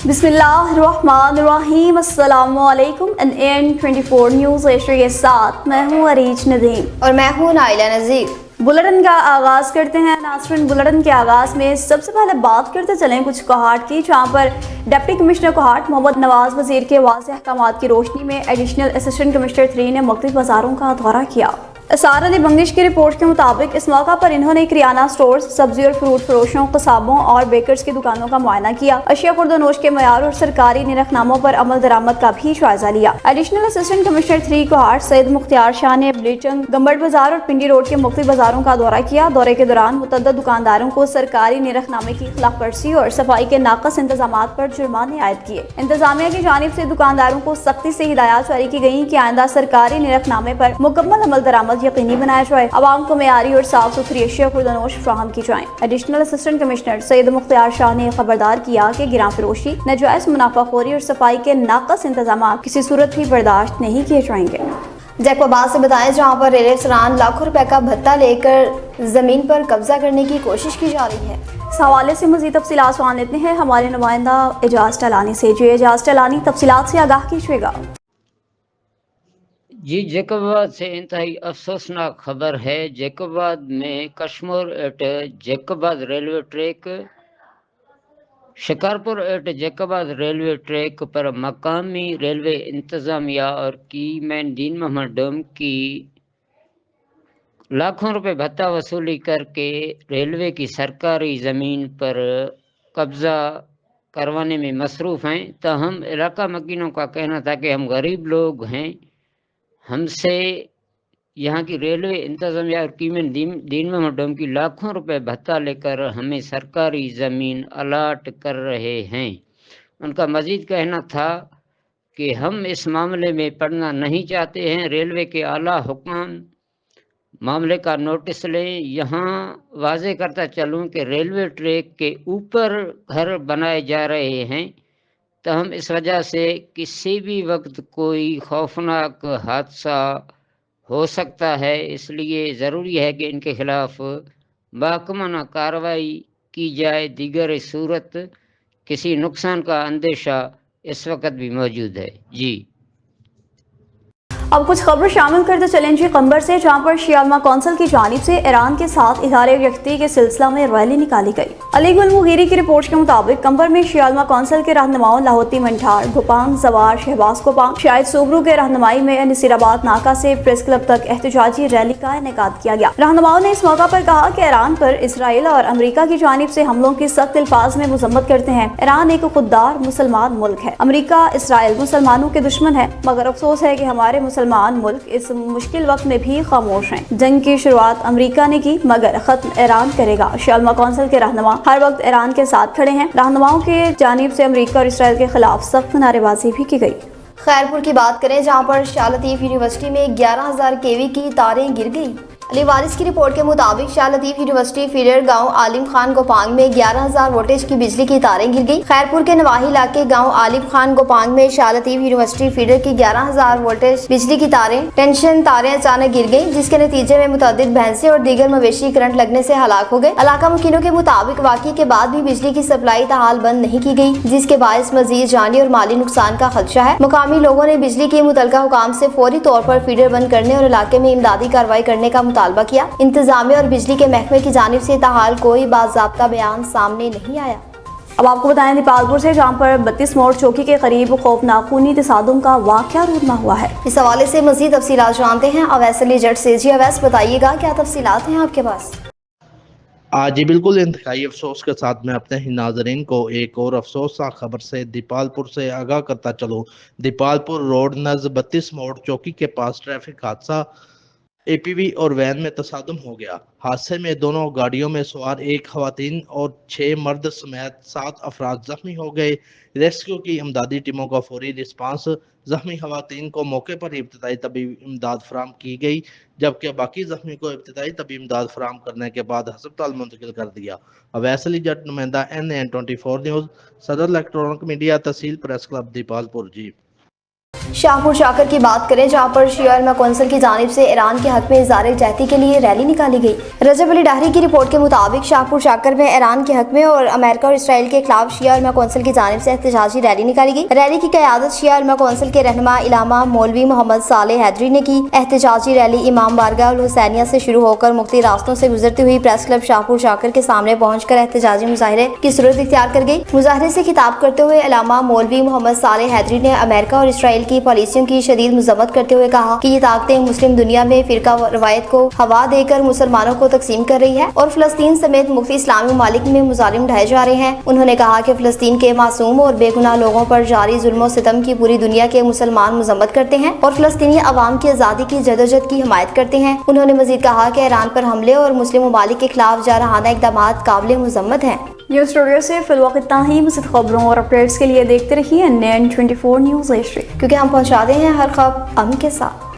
बिस्मिल्लाहिर्रहमानिर्रहीम। अस्सलामुअलैकुम। NN24 news Asia के साथ मैं हूँ अरीज नदीम और मैं हूँ नाइला नज़ीर। बुलेटिन का आगाज़ करते हैं। नाज़रीन, बुलेटिन के आगाज़ में सबसे पहले बात करते चलें कुछ कोहाट की, जहाँ पर डिप्टी कमिश्नर कोहाट मोहम्मद नवाज वज़ीर के वाज़ेह अहकामात की रोशनी में एडिशनल असिस्टेंट कमिश्नर 3 ने मुख्तलिफ बाज़ारों का दौरा किया। सारा अली बंगिश की रिपोर्ट के मुताबिक इस मौका पर इन्होंने किराना स्टोर्स, सब्जी और फ्रूट फरोशों, कसाबों और बेकर्स की दुकानों का मुआयना किया। अशिया खुर्दनोश के मयार और सरकारी निरखनामों पर अमल दरामद का भी जायजा लिया। Additional assistant commissioner 3 Kohat Syed Mukhtiar Shah ने ब्लीचंग, गंबड़ बाजार और पिंडी रोड के मुख्तलिफ बाजारों का दौरा किया। दौरे के दौरान मुतअद्दिद दुकानदारों को सरकारी निरखनामे की खिलाफ वर्जी और सफाई के नाकस इंतजाम पर जुर्माने आयद किए। इंतजामिया की जानिब से दुकानदारों को सख्ती से हिदायत जारी की गई कि आइंदा सरकारी निरखनामे पर मुकम्मल अमल दरामद यकीनी बनाया जाए, आवाम को मेयारी और साफ सुथरी अशिया खुर्दनोश फराहम की जाए। Additional assistant commissioner Syed Mukhtiar Shah ने खबरदार किया कि गिरां फरोशी, नाजायज मुनाफाखोरी और सफाई के नाकस इंतजाम किसी सूरत भी बर्दाश्त नहीं किए जाएंगे। जैकबाबाद से बताएं, जहां पर रेलवे अफसरान लाखों रुपए का भत्ता लेकर जमीन पर कब्जा करने की कोशिश की जा रही है। इस हवाले से मज़ीद तफसीलात सुन लेते हैं हमारे नुमाइंदा एजाज टलानी से। जी एजाज टलानी, तफसीलात से आगाह कीजिएगा। जी, जैकबाबाद से इंतहाई अफसोसनाक खबर है। जैकबाबाद में Kashmir at Jacobabad railway track, Shikarpur at Jacobabad railway track पर मकामी रेलवे इंतज़ामिया और कीमैन दीन मोहम्मद डोम की लाखों रुपए भत्ता वसूली करके रेलवे की सरकारी ज़मीन पर कब्ज़ा करवाने में मसरूफ़ हैं। ताहम इलाका मकीनों का कहना था कि हम गरीब लोग हैं, हमसे यहाँ की रेलवे इंतज़ामिया और कीमैन दीन मोहम्मद डोम की लाखों रुपए भत्ता लेकर हमें सरकारी ज़मीन अलाट कर रहे हैं। उनका मज़ीद कहना था कि हम इस मामले में पड़ना नहीं चाहते हैं। रेलवे के आला हुक्म मामले का नोटिस लें। यहाँ वाज़े करता चलूँ कि रेलवे ट्रैक के ऊपर घर बनाए जा रहे हैं, तो हम इस वजह से किसी भी वक्त कोई खौफनाक हादसा हो सकता है, इसलिए ज़रूरी है कि इनके खिलाफ बाकमाना कार्रवाई की जाए। दीगर सूरत किसी नुकसान का अंदेशा इस वक्त भी मौजूद है। जी, अब कुछ खबरें शामिल करते चलें जी कंबर से, जहां पर शिया कौंसिल की जानिब से ईरान के साथ इज़हार यकजहती के सिलसिला में रैली निकाली गई। अली गुल मुगीरी की रिपोर्ट के मुताबिक कंबर में शिया कौंसिल के रहनुमाओं लाहौती मंठार, गोपांग, जवार, शहबाज गोपांग, शाहिद सोबरू के रहनुमाई में नसीराबाद नाका से प्रेस क्लब तक एहतजाजी रैली का इनेकाद किया गया। रहनुमाओं ने इस मौका पर कहा कि ईरान पर इसराइल और अमरीका की जानिब से हमलों की सख्त अल्फाज में मजम्मत करते हैं। ईरान एक खुददार मुसलमान मुल्क है, अमरीका इसराइल मुसलमानों के दुश्मन है, मगर अफसोस है कि हमारे मुसलमान मुल्क इस मुश्किल वक्त में भी खामोश हैं। जंग की शुरुआत अमरीका ने की, मगर खत्म ईरान करेगा। शिया कौंसिल के रहनुमा हर वक्त ईरान के साथ खड़े हैं। रहनुमाओं के जानिब से अमरीका और इसराइल के खिलाफ सख्त नारेबाजी भी की गई। खैरपुर की बात करें, जहां पर शाह लतीफ यूनिवर्सिटी में 11,000 केवी की तारें गिर गई। अली वारिस की रिपोर्ट के मुताबिक शाह लतीफ यूनिवर्सिटी फीडर गांव आलिम खान गोपांग में 11,000 वोल्टेज की बिजली की तारें गिर गई। खैरपुर के नवाही इलाके गांव आलिम खान गोपांग में शाह लतीफ यूनिवर्सिटी फीडर की 11,000 वोल्टेज बिजली की तारें टेंशन तारें अचानक गिर गई, जिसके नतीजे में मुतअद्दिद भैंसे और दीगर मवेशी करंट लगने से हलाक हो गए। इलाका मुकीनों के मुताबिक वाक़ई के बाद भी बिजली की सप्लाई ताहाल बंद नहीं की गई, जिसके बायस मजीद जानी और माली नुकसान का खदशा है। मुकामी लोगों ने बिजली के मुतलका हुकाम से फौरी तौर पर फीडर बंद करने और इलाके में इमदादी कार्रवाई करने का मुतालबा किया। इंतजामिया और बिजली के महकमे की जानिब से ताहाल कोई बाज़ाब्ता बयान सामने नहीं आया। अब आपको बताएं दीपालपुर से, जहां पर 32 मोड़ चौकी के करीब खौफनाक खूनी तसादुम का वाक़या रूनमा हुआ है। इस हवाले से मज़ीद तफसीलात जानते हैं अवैस अली जट से। जी अवैस, बताइएगा क्या तफसीलात हैं आपके पास? जी बिल्कुल, इंतहाई अफसोस के साथ मैं अपने ही नाजरीन को एक और अफसोसनाक खबर से दीपालपुर से आगाह करता चलूँ। दीपालपुर रोड नज़ 32 मोड़ चौकी के पास ट्रैफिक हादसा एपीवी और वैन में तसादुम हो गया। हादसे में दोनों गाड़ियों में सवार एक खवातीन और 6 मर्द समेत 7 अफराद जख्मी हो गए। रेस्क्यू की इमदादी टीमों का फौरी रिस्पांस, जख्मी खवातीन को मौके पर इब्तदाई तबीब इमदाद फराम की गई, जबकि बाकी जख्मी को इब्तदाई तबीब इमदाद फराम करने के बाद हस्पताल मुंतकिल कर दिया। अवैस अली जट, नुमाइंदा NN24 न्यूज़, सदर इलेक्ट्रॉनिक मीडिया, तहसील प्रेस क्लब, दीपालपुर। जी। शाहपुर शाकर की बात करें जहां पर शिया उलमा कौंसिल की जानिब से ईरान के हक में इज़हार यकजहती के लिए रैली निकाली गई। रजब अली डाहरी की रिपोर्ट के मुताबिक शाहपुर शाकर में ईरान के हक में और अमेरिका और इसराइल के खिलाफ शिया उलमा कौंसिल की जानिब से एहतजाजी रैली निकाली गई। रैली की क़यादत शिया उलमा कौंसिल के रहनुमा इलामा मौलवी मोहम्मद सालेह हैदरी ने की। एहतजाजी रैली इमाम बारगाह अल हुसैनिया से शुरू होकर मुख्तलिफ रास्तों से गुजरती हुई प्रेस क्लब शाहपुर शाकर के सामने पहुंचकर एहतजाजी मुजाहरे की सूरत इख्तियार कर गई। मुजाहरे से खिताब करते हुए इलामा मौलवी मोहम्मद सालेह हैदरी ने अमेरिका और इसराइल की पॉलिसियों की शदीद मजम्मत करते हुए कहा कि ये ताकतें मुस्लिम दुनिया में फिरका रवायत को हवा देकर मुसलमानों को तकसीम कर रही है और फलस्तीन समेत मुख्तलिफ इस्लामी ममालिक में मुजालिम ढाए जा रहे हैं। उन्होंने कहा कि फलस्तीन के मासूम और बेगुनाह लोगों पर जारी जुल्म और सितम की पूरी दुनिया के मुसलमान मजम्मत करते हैं और फलस्तीनी अवाम की आज़ादी की जदोजहद की हिमायत करते हैं। उन्होंने मजीद कहा कि ईरान पर हमले और मुस्लिम ममालिक के खिलाफ जारहाना इक़दाम काबिल मजम्मत हैं। न्यूज़ स्टूडियो से फिलहाल इतना ही। मज़ीद खबरों और अपडेट्स के लिए देखते रहिए NN24 न्यूज़ एशिया, क्योंकि हम पहुँचाते हैं हर खबर अमन के साथ।